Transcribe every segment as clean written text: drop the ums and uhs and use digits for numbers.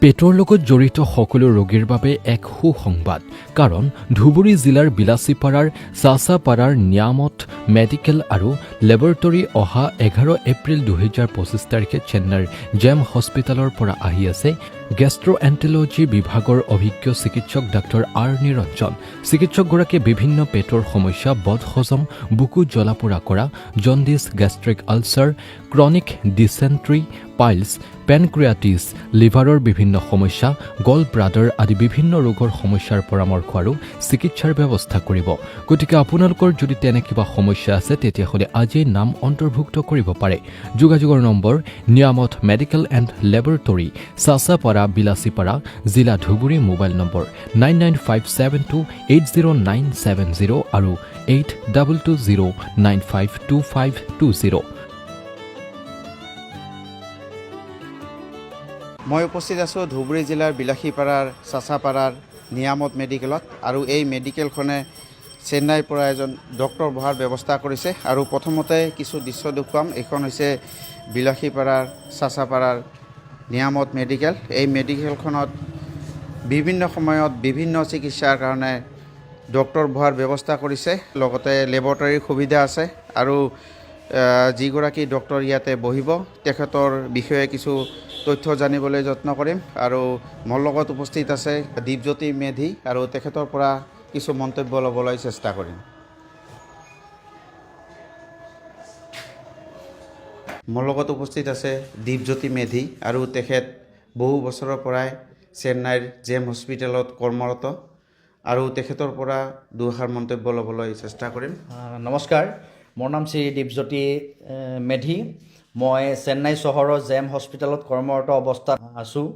পেটৰ লগত জড়িত সকলো ৰোগীৰ বাবে এক সুসংবাদ কাৰণ ধুবুৰী জিলাৰ বিলাসীপাৰাৰ চাচাপাৰাৰ নিয়ামত মেডিকেল আৰু লেবৰেটৰী অহা 11 এপ্ৰিল 2025 তাৰিখে চেন্নাইৰ জেম হস্পিটেলৰ পৰা আহি আছে গেষ্ট্ৰএণ্টেৰলজি বিভাগৰ অভিজ্ঞ চিকিৎসক ডাক্তৰ আৰ নিৰঞ্জন। চিকিৎসকগৰাকীয়ে বিভিন্ন পেটৰ সমস্যা, বদহজম, বুকু জ্বলা-পোৰা কৰা, jaundice, gastric ulcer, chronic dysentery, piles, pancreatitis, লিভাৰৰ বিভিন্ন সমস্যা, গল ব্লাডাৰ আদি বিভিন্ন ৰোগৰ সমস্যাৰ পৰামৰ্শ আৰু চিকিৎসাৰ ব্যৱস্থা কৰিব। গতিকে আপোনালোকৰ যদি তেনে কিবা সমস্যা আছে তেতিয়াহ'লে আজিয়েই নাম অন্তৰ্ভুক্ত কৰিব পাৰে। যোগাযোগৰ নম্বৰ নিয়ামত মেডিকেল এণ্ড লেবৰেটৰী, চাচাপাৰা, বিলাসীপাৰা, জিলা ধুবুৰী। মোবাইল নম্বৰ 9957280970 আৰু 8220952520। মই উপস্থিত আছোঁ ধুবুৰী জিলাৰ বিলাসীপাৰাৰ চাচাপাৰাৰ নিয়ামত মেডিকেলত আৰু এই মেডিকেলখনে চেন্নাইৰ পৰা এজন ডক্টৰ বহাৰ ব্যৱস্থা কৰিছে। আৰু প্ৰথমতে কিছু দৃশ্য দেখুৱাম। এইখন হৈছে বিলাসীপাৰাৰ চাচাপাৰাৰ নিয়ামত মেডিকেল। এই মেডিকেলখনত বিভিন্ন সময়ত বিভিন্ন চিকিৎসাৰ কাৰণে ডক্টৰ বহাৰ ব্যৱস্থা কৰিছে, লগতে লেবৰেটৰীৰ সুবিধা আছে। আৰু যিগৰাকী ডক্টৰ ইয়াতে বহিব তেখেতৰ বিষয়ে কিছু তথ্য জানিবলৈ যত্ন কৰিম। আৰু মোৰ লগত উপস্থিত আছে দীপজ্যোতি মেধি, আৰু তেখেতৰ পৰা কিছু মন্তব্য ল'বলৈ চেষ্টা কৰিম। মোৰ লগত উপস্থিত আছে দীপজ্যোতি মেধি, আৰু তেখেত বহু বছৰৰ পৰাই চেন্নাইৰ জেম হস্পিটেলত কৰ্মৰত, আৰু তেখেতৰ পৰা দুআষাৰ মন্তব্য ল'বলৈ চেষ্টা কৰিম। নমস্কাৰ, মোৰ নাম শ্ৰী দীপজ্যোতি মেধি। মই চেন্নাই চহৰৰ জেম হস্পিটেলত কৰ্মৰত অৱস্থাত আছোঁ।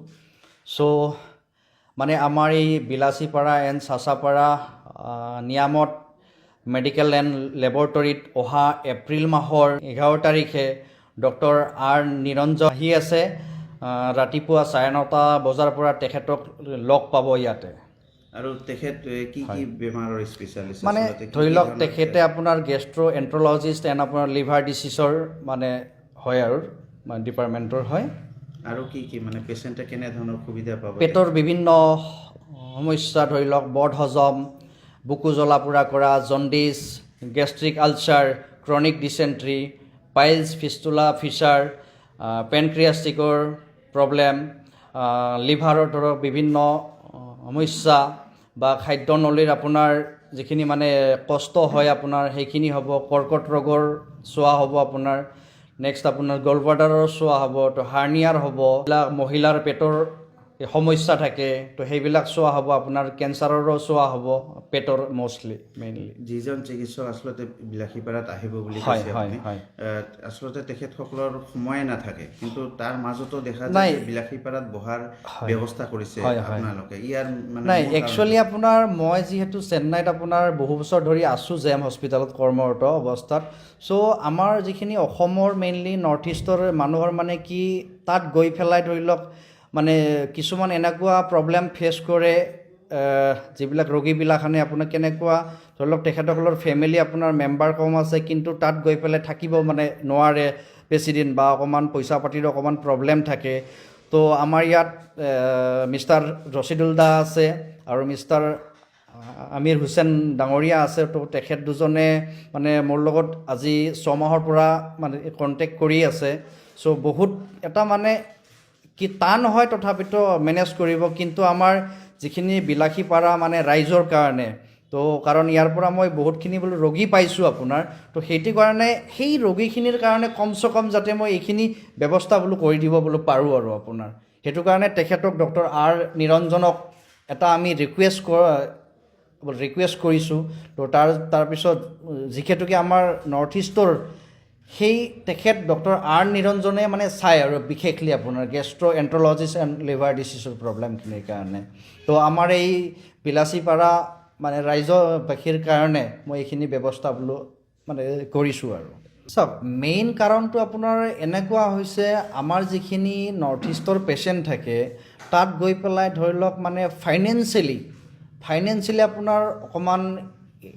মানে আমাৰ এই বিলাসীপাৰা এণ্ড চাচাপাৰা নিয়ামত মেডিকেল এণ্ড লেবৰেটৰীত অহা এপ্ৰিল মাহৰ 11 তাৰিখে ডক্টৰ আৰ নিৰঞ্জন আহি আছে। ৰাতিপুৱা 9:30 বজাৰ পৰা তেখেতক লগ পাব ইয়াতে। আৰু তেখেত কি কি বেমাৰৰ স্পেচিয়েলিষ্ট? মানে ধৰি লওক তেখেতে আপোনাৰ গেষ্ট্ৰএণ্টেৰলজিষ্ট এণ্ড আপোনাৰ লিভাৰ ডিচিজৰ মানে হয় আৰু ডিপাৰ্টমেণ্টৰ হয়। আৰু কি কি মানে পেচেণ্টে কেনেধৰণৰ সুবিধা পাব? পেটৰ বিভিন্ন সমস্যা, ধৰি লওক বদহজম, বুকু জ্বলা-পোৰা কৰা, jaundice, gastric ulcer, chronic dysentery, piles, fistula, fissure, পেনক্ৰিয়াষ্টিকৰ প্ৰব্লেম, লিভাৰৰ ধৰক বিভিন্ন সমস্যা বা খাদ্যনলীৰ আপোনাৰ যিখিনি মানে কষ্ট হয় আপোনাৰ সেইখিনি হ'ব। কৰ্কট ৰোগৰ চোৱা হ'ব আপোনাৰ। নেক্সট আপোনাৰ গল ব্লাডাৰৰ চোৱা হ'ব, তো হাৰ্নিয়াৰ হ'ব, মহিলাৰ পেটৰ সমস্যা থাকে তো সেইবিলাক চোৱা হ'ব। আপোনাৰ কেঞ্চাৰৰো চোৱা হ'ব পেটৰ মেইনলি। যিজন চিকিৎসক আচলতে বিলাসীপাৰাত আহিব বুলি হয় কৈছে হয় আপুনি, হয় আচলতে তেখেতসকলৰ সময়ে নাথাকে, কিন্তু তাৰ মাজতো দেখা নাই, যায় বিলাসীপাৰাত বহাৰ ব্যৱস্থা কৰিছে আপোনালোকে। ইয়াৰ মানে নাই, একচুৱেলি আপোনাৰ মই যিহেতু চেন্নাইত আপোনাৰ বহু বছৰ ধৰি আছোঁ জেম হস্পিটেলত কৰ্মৰত অৱস্থাত। আমাৰ যিখিনি অসমৰ মেইনলি নৰ্থ ইষ্টৰ মানুহৰ মানে কি তাত গৈ পেলাই ধৰি লওক মানে কিছুমান এনেকুৱা প্ৰব্লেম ফেচ কৰে, যিবিলাক ৰোগীবিলাখানে আপোনাৰ কেনেকুৱা ধৰি লওক তেখেতসকলৰ ফেমিলি আপোনাৰ মেম্বাৰ কম আছে, কিন্তু তাত গৈ পেলাই থাকিব মানে নোৱাৰে বেছিদিন, বা অকণমান পইচা পাতিৰ অকণমান প্ৰব্লেম থাকে। তো আমাৰ ইয়াত মিষ্টাৰ ৰচিদুল দা আছে আৰু মিষ্টাৰ আমিৰ হুছেইন ডাঙৰীয়া আছে। তো তেখেত দুজনে মানে মোৰ লগত আজি 6 মাহৰ পৰা মানে কণ্টেক্ট কৰি আছে। বহুত এটা মানে কি টান হয় তথাপিতো মেনেজ কৰিব, কিন্তু আমাৰ যিখিনি বিলাসীপাৰা মানে ৰাইজৰ কাৰণে, তো কাৰণ ইয়াৰ পৰা মই বহুতখিনি বোলো ৰোগী পাইছোঁ আপোনাৰ, তো সেইটো কাৰণে সেই ৰোগীখিনিৰ কাৰণে কমচে কম যাতে মই এইখিনি ব্যৱস্থা বোলো কৰি দিব বোলো পাৰোঁ আৰু আপোনাৰ সেইটো কাৰণে তেখেতক ডক্টৰ আৰ নিৰঞ্জনক এটা আমি ৰিকুৱেষ্ট কৰিছোঁ। তো তাৰপিছত যিহেতুকে আমাৰ নৰ্থ ইষ্টৰ সেই তেখেত ডক্টৰ আৰ নিৰঞ্জনে মানে চায় আৰু বিশেষলি আপোনাৰ গেষ্ট্ৰএণ্টেৰলজিষ্ট এণ্ড লিভাৰ ডিচিজৰ প্ৰব্লেমখিনিৰ কাৰণে। তো আমাৰ এই বিলাসীপাৰা মানে ৰাইজবাসীৰ কাৰণে মই এইখিনি ব্যৱস্থা বোলো মানে কৰিছোঁ আৰু। চাওক, মেইন কাৰণটো আপোনাৰ এনেকুৱা হৈছে, আমাৰ যিখিনি নৰ্থ ইষ্টৰ পেচেণ্ট থাকে তাত গৈ পেলাই ধৰি লওক মানে ফাইনেন্সিয়েলি আপোনাৰ অকণমান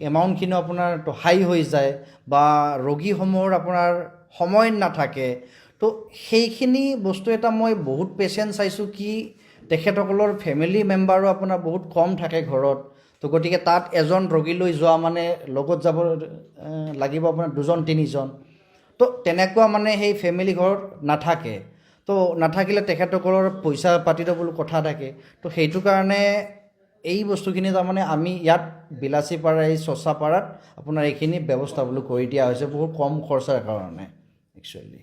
এমাউণ্টখিনি আপোনাৰ হাই হৈ যায়, বা ৰোগীসমূহৰ আপোনাৰ সময় নাথাকে। তো সেইখিনি বস্তু এটা মই বহুত পেচেণ্ট চাইছোঁ কি তেখেতসকলৰ ফেমিলি মেম্বাৰো আপোনাৰ বহুত কম থাকে ঘৰত। তো গতিকে তাত এজন ৰোগী লৈ যোৱা মানে লগত যাব লাগিব আপোনাৰ 2-3জন। তো তেনেকুৱা মানে সেই ফেমিলি ঘৰত নাথাকে। তো নাথাকিলে তেখেতসকলৰ পইচা পাতিটো বোলো কথা থাকে। তো সেইটো কাৰণে এই বস্তুখিনি তাৰমানে আমি ইয়াত বিলাচীপাৰা এই চচাপাৰাত আপোনাৰ এইখিনি ব্যৱস্থা বোলো কৰি দিয়া হৈছে বহুত কম খৰচাৰ কাৰণে একচুৱেলি।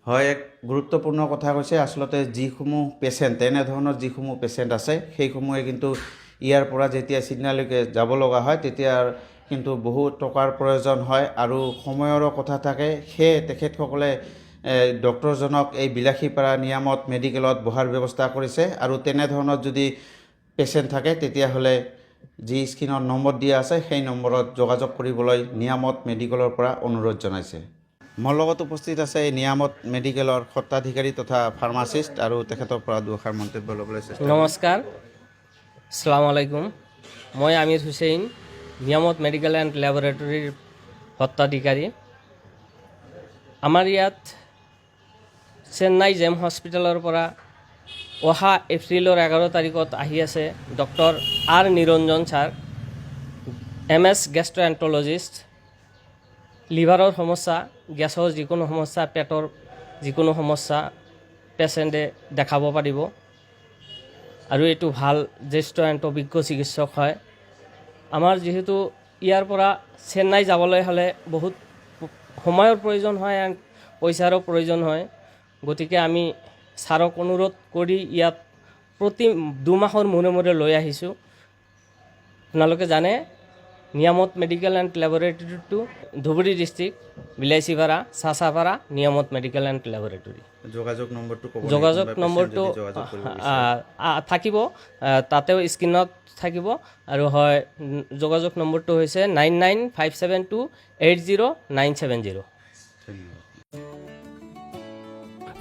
হয়, এক গুৰুত্বপূৰ্ণ কথা কৈছে। আচলতে যিসমূহ পেচেণ্ট, তেনেধৰণৰ যিসমূহ পেচেণ্ট আছে সেইসমূহে কিন্তু ইয়াৰ পৰা যেতিয়া চিডনালৈকে যাব লগা হয় তেতিয়া কিন্তু বহু টকাৰ প্ৰয়োজন হয় আৰু সময়ৰো কথা থাকে। সেয়ে তেখেতসকলে ডক্টৰজনক এই বিলাসীপাৰা নিয়ামত মেডিকেলত বহাৰ ব্যৱস্থা কৰিছে। আৰু তেনেধৰণৰ যদি পেচেণ্ট থাকে তেতিয়াহ'লে যি স্ক্ৰীণত নম্বৰ দিয়া আছে সেই নম্বৰত যোগাযোগ কৰিবলৈ নিয়ামত মেডিকেলৰ পৰা অনুৰোধ জনাইছে। মোৰ লগত উপস্থিত আছে এই নিয়ামত মেডিকেলৰ স্বত্বাধিকাৰী তথা ফাৰ্মাচিষ্ট আৰু তেখেতৰ পৰা দুআষাৰ মন্তব্য ল'বলৈ চেষ্টা কৰিম। নমস্কাৰ, আসসালামু আলাইকুম। মই আমিৰ হুছেইন, নিয়ামত মেডিকেল এণ্ড লেবৰেটৰীৰ স্বত্বাধিকাৰী। আমাৰ ইয়াত চেন্নাই জেম হস্পিটেলৰ পৰা অহা এপ্ৰিলৰ 11 তাৰিখত আহি আছে doctor R Niranjan sir, MS গেষ্ট্ৰ'এণ্ট্ৰলজিষ্ট। লিভাৰৰ সমস্যা, গেছৰ যিকোনো সমস্যা, পেটৰ যিকোনো সমস্যা পেচেণ্টে দেখাব পাৰিব আৰু এইটো ভাল জ্যেষ্ঠ এণ্ড অভিজ্ঞ চিকিৎসক হয়। আমাৰ যিহেতু ইয়াৰ পৰা চেন্নাই যাবলৈ হ'লে বহুত সময়ৰ প্ৰয়োজন হয় এণ্ড পইচাৰো প্ৰয়োজন হয়, গতিকে আমি ছাৰক অনুৰোধ কৰি ইয়াত প্ৰতি 2 মাহৰ মূৰে মূৰে লৈ আহিছোঁ। আপোনালোকে জানে নিয়ামত medical and লেবৰেটৰীটো Dhubri district, Bilasipara, চাচাপাৰা নিয়ামত মেডিকেল এণ্ড লেবৰেটৰী। যোগাযোগ নম্বৰটো ক'ব। যোগাযোগ নম্বৰটো থাকিব, তাতেও স্ক্ৰীণত থাকিব। আৰু হয়, যোগাযোগ নম্বৰটো হৈছে 9957280970।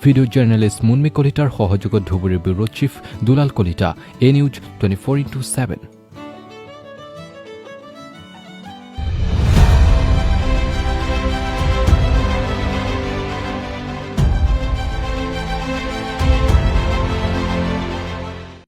ভিডিঅ' জাৰ্নেলিষ্ট মুনমি কলিতাৰ সহযোগত ধুবুৰীৰ bureau chief Dulal Kalita, A News 24/7।